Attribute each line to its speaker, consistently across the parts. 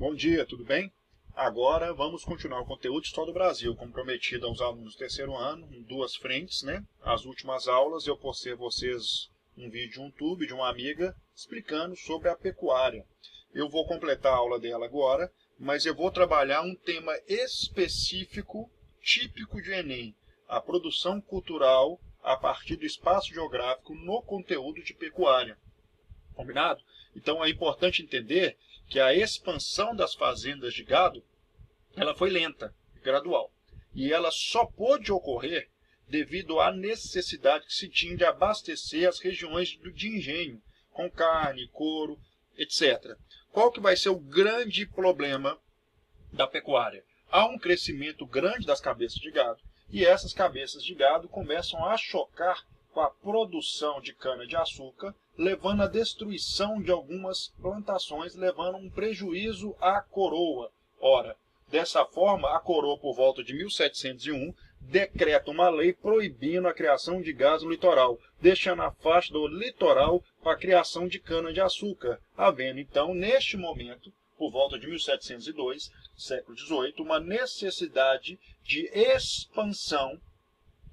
Speaker 1: Bom dia, tudo bem? Agora vamos continuar o conteúdo de História do Brasil, como prometido aos alunos do terceiro ano, em duas frentes, né? As últimas aulas eu postei a vocês um vídeo de um YouTube de uma amiga explicando sobre a pecuária. Eu vou completar a aula dela agora, mas eu vou trabalhar um tema específico, típico de Enem, a produção cultural a partir do espaço geográfico no conteúdo de pecuária. Combinado? Então é importante entender que a expansão das fazendas de gado ela foi lenta, gradual. E ela só pôde ocorrer devido à necessidade que se tinha de abastecer as regiões de engenho, com carne, couro, etc. Qual que vai ser o grande problema da pecuária? Há um crescimento grande das cabeças de gado, e essas cabeças de gado começam a chocar com a produção de cana-de-açúcar, levando à destruição de algumas plantações, levando um prejuízo à coroa. Ora, dessa forma, a coroa, por volta de 1701, decreta uma lei proibindo a criação de gado no litoral, deixando a faixa do litoral para a criação de cana-de-açúcar, havendo então, neste momento, por volta de 1702, século XVIII, uma necessidade de expansão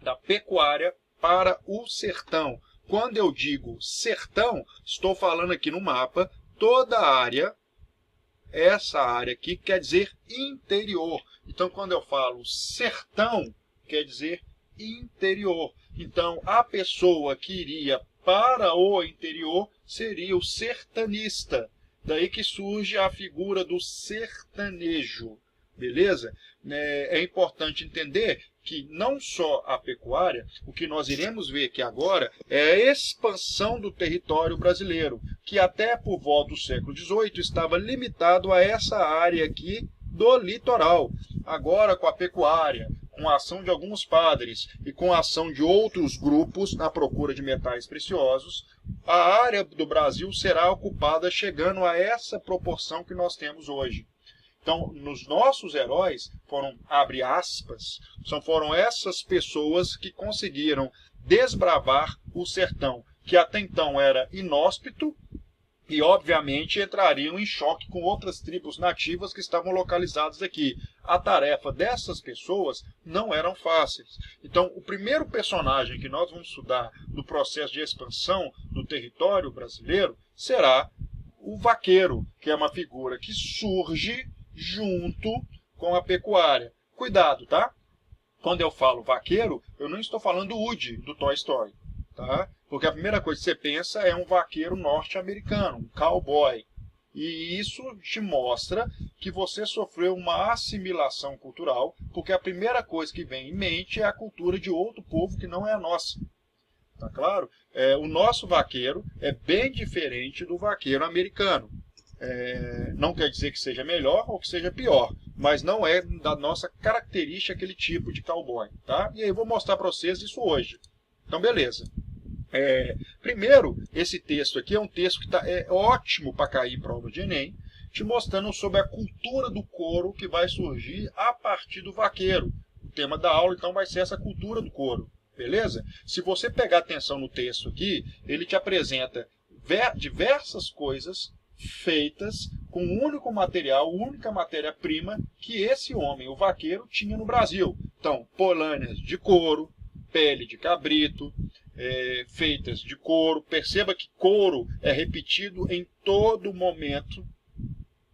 Speaker 1: da pecuária para o sertão. Quando eu digo sertão, estou falando aqui no mapa, toda a área, essa área aqui quer dizer interior. Então, quando eu falo sertão, quer dizer interior. Então, a pessoa que iria para o interior seria o sertanista. Daí que surge a figura do sertanejo. Beleza? É importante entender que não só a pecuária, o que nós iremos ver aqui agora é a expansão do território brasileiro, que até por volta do século XVIII estava limitado a essa área aqui do litoral. Agora, com a pecuária, com a ação de alguns padres e com a ação de outros grupos na procura de metais preciosos, a área do Brasil será ocupada chegando a essa proporção que nós temos hoje. Então, nos nossos heróis foram, abre aspas, foram essas pessoas que conseguiram desbravar o sertão, que até então era inóspito e, obviamente, entrariam em choque com outras tribos nativas que estavam localizadas aqui. A tarefa dessas pessoas não eram fáceis. Então, o primeiro personagem que nós vamos estudar no processo de expansão do território brasileiro será o vaqueiro, que é uma figura que surge junto com a pecuária. Cuidado, tá? Quando eu falo vaqueiro, eu não estou falando do Woody, do Toy Story, tá? Porque a primeira coisa que você pensa é um vaqueiro norte-americano, um cowboy. E isso te mostra que você sofreu uma assimilação cultural, porque a primeira coisa que vem em mente é a cultura de outro povo que não é a nossa. Tá claro? O nosso vaqueiro é bem diferente do vaqueiro americano. Não quer dizer que seja melhor ou que seja pior, mas não é da nossa característica aquele tipo de cowboy, tá? E aí eu vou mostrar para vocês isso hoje. Então, beleza. Primeiro, esse texto aqui é um texto que é ótimo para cair em prova de Enem, te mostrando sobre a cultura do couro que vai surgir a partir do vaqueiro. O tema da aula, então, vai ser essa cultura do couro, beleza? Se você pegar atenção no texto aqui, ele te apresenta diversas coisas feitas com um único material, única matéria-prima que esse homem, o vaqueiro, tinha no Brasil. Então, polainas de couro, pele de cabrito, feitas de couro. Perceba que couro é repetido em todo momento,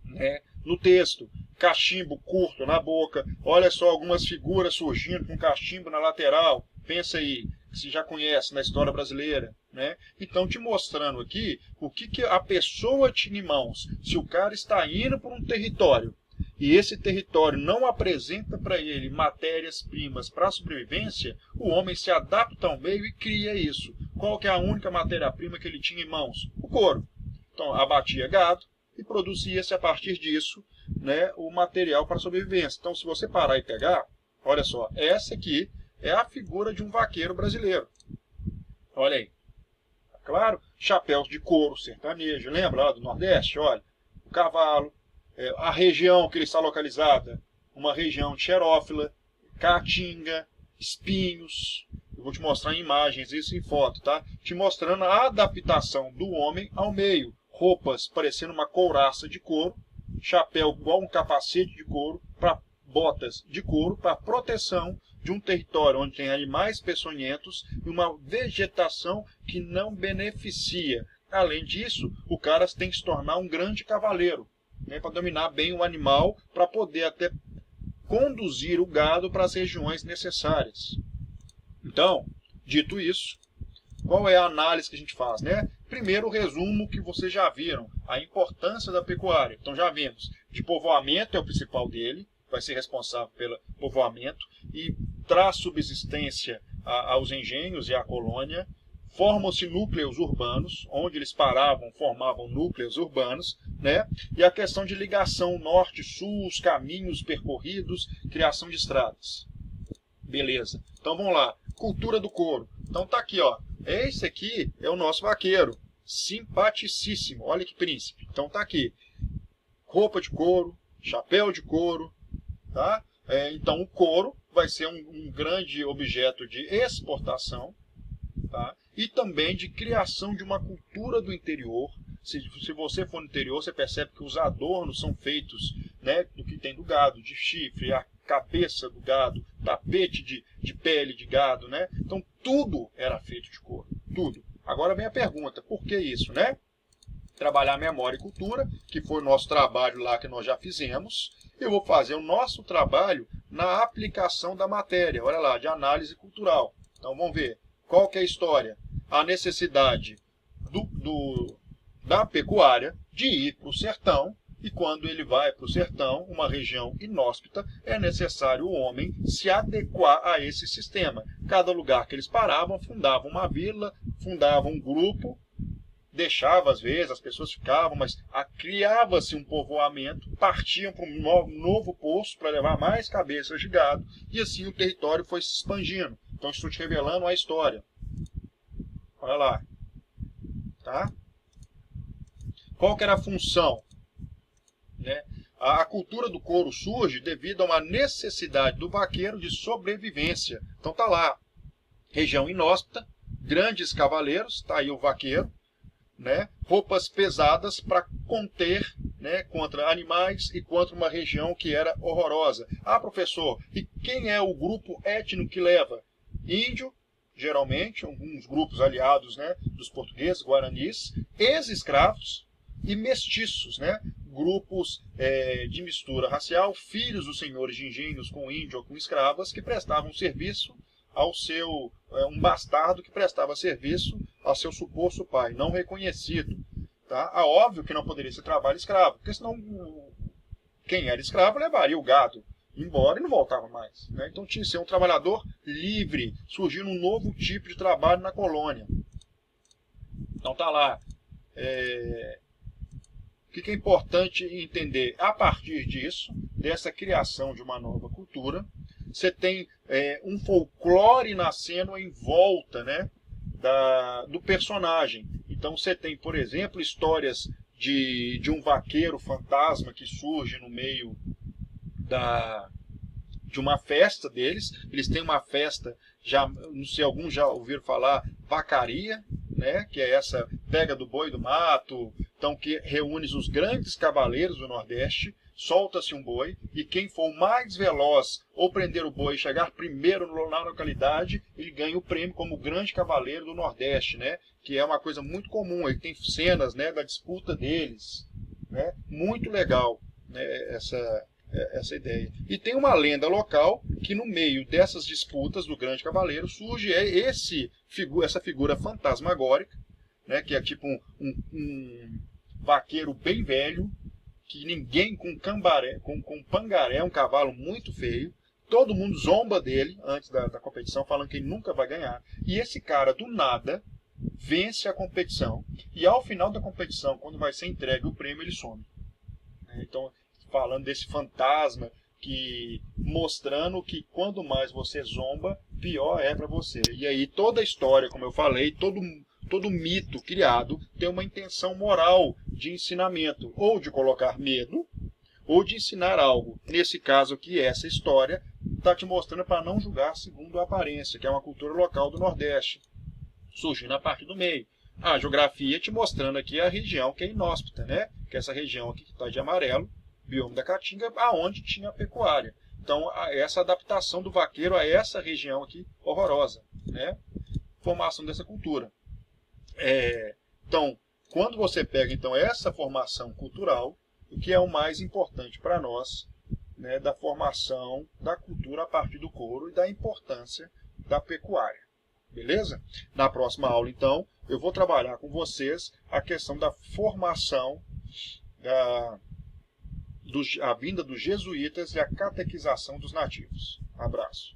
Speaker 1: né, no texto. Cachimbo curto na boca. Olha só algumas figuras surgindo com cachimbo na lateral. Pensa aí, que você já conhece na história brasileira, né? Então, te mostrando aqui o que a pessoa tinha em mãos. Se o cara está indo por um território e esse território não apresenta para ele matérias-primas para a sobrevivência, o homem se adapta ao meio e cria isso. Qual que é a única matéria-prima que ele tinha em mãos? O couro. Então, abatia gado e produzia-se a partir disso, né, o material para a sobrevivência. Então, se você parar e pegar, olha só, essa aqui é a figura de um vaqueiro brasileiro. Olha aí. Tá claro? Chapéus de couro sertanejo. Lembra lá do Nordeste? Olha. O cavalo. A região que ele está localizada. Uma região xerófila. Caatinga. Espinhos. Eu vou te mostrar em imagens isso em foto, tá? Te mostrando a adaptação do homem ao meio. Roupas parecendo uma couraça de couro. chapéu igual um capacete de couro, botas de couro para proteção de um território onde tem animais peçonhentos e uma vegetação que não beneficia. Além disso, o cara tem que se tornar um grande cavaleiro, né, para dominar bem o animal, para poder até conduzir o gado para as regiões necessárias. Então, dito isso, qual é a análise que a gente faz, né? Primeiro, o resumo que vocês já viram, a importância da pecuária. Então, já vimos, de povoamento é o principal dele, vai ser responsável pelo povoamento e traz subsistência aos engenhos e à colônia. Formam-se núcleos urbanos, onde eles paravam, formavam núcleos urbanos, né? E a questão de ligação norte-sul, os caminhos percorridos, criação de estradas. Beleza. Então, vamos lá. Cultura do couro. Então, tá aqui, ó. Esse aqui é o nosso vaqueiro. Simpaticíssimo. Olha que príncipe. Então, tá aqui. Roupa de couro, chapéu de couro, tá? Então, o couro vai ser um grande objeto de exportação, tá? E também de criação de uma cultura do interior. Se você for no interior, você percebe que os adornos são feitos, né, do que tem do gado, de chifre, a cabeça do gado, tapete de pele de gado, né? Então, tudo era feito de couro, tudo. Agora vem a pergunta, por que isso, né? Trabalhar memória e cultura, que foi o nosso trabalho lá que nós já fizemos. Eu vou fazer o nosso trabalho na aplicação da matéria, olha lá, de análise cultural. Então, vamos ver. Qual que é a história? A necessidade da pecuária de ir para o sertão, e quando ele vai para o sertão, uma região inóspita, é necessário o homem se adequar a esse sistema. Cada lugar que eles paravam, fundavam uma vila, fundavam um grupo, deixava às vezes, as pessoas ficavam, mas criava-se um povoamento, partiam para um novo poço para levar mais cabeças de gado, e assim o território foi se expandindo. Então estou te revelando a história. Olha lá. Tá? Qual que era a função? Né? A cultura do couro surge devido a uma necessidade do vaqueiro de sobrevivência. Então tá lá. Região inóspita, grandes cavaleiros, tá aí o vaqueiro, né? Roupas pesadas para conter, né, contra animais e contra uma região que era horrorosa. Ah, professor, e quem é o grupo étnico que leva? Índio, geralmente, alguns grupos aliados, né, dos portugueses, guaranis, ex-escravos e mestiços, né, grupos de mistura racial, filhos dos senhores de engenhos com índio ou com escravas, que prestavam serviço ao seu, um bastardo que prestava serviço ao seu suposto pai, não reconhecido. Tá? Óbvio que não poderia ser trabalho escravo, porque senão quem era escravo levaria o gado embora e não voltava mais. Né? Então tinha que ser um trabalhador livre, surgindo um novo tipo de trabalho na colônia. Então tá lá. O que é importante entender? A partir disso, dessa criação de uma nova cultura, você tem um folclore nascendo em volta, né, do personagem. Então você tem, por exemplo, histórias de um vaqueiro fantasma que surge no meio de uma festa deles. Eles têm uma festa, já não sei, alguns já ouviram falar, vacaria, né, que é essa pega do boi do mato, então que reúne os grandes cavaleiros do Nordeste, solta-se um boi, e quem for mais veloz ou prender o boi e chegar primeiro na localidade, ele ganha o prêmio como grande cavaleiro do Nordeste, né, que é uma coisa muito comum. Aí tem cenas, né, da disputa deles, né, muito legal, né, essa ideia. E tem uma lenda local que no meio dessas disputas do grande cavaleiro surge essa figura fantasmagórica, né, que é tipo um vaqueiro bem velho, que ninguém com pangaré, um cavalo muito feio, todo mundo zomba dele antes da competição, falando que ele nunca vai ganhar. E esse cara, do nada, vence a competição. E ao final da competição, quando vai ser entregue o prêmio, ele some. Então, falando desse fantasma, mostrando que quanto mais você zomba, pior é para você. E aí toda a história, como eu falei, todo mito criado tem uma intenção moral de ensinamento, ou de colocar medo, ou de ensinar algo. Nesse caso aqui, essa história está te mostrando para não julgar segundo a aparência, que é uma cultura local do Nordeste, surgindo na parte do meio. A geografia te mostrando aqui a região que é inóspita, né? Que é essa região aqui que está de amarelo, bioma da Caatinga, aonde tinha pecuária. Então, essa adaptação do vaqueiro a essa região aqui horrorosa, né? Formação dessa cultura. Então, quando você pega então essa formação cultural, o que é o mais importante para nós, né, da formação da cultura a partir do couro e da importância da pecuária. Beleza? Na próxima aula, então, eu vou trabalhar com vocês a questão da formação, a vinda dos jesuítas e a catequização dos nativos. Abraço.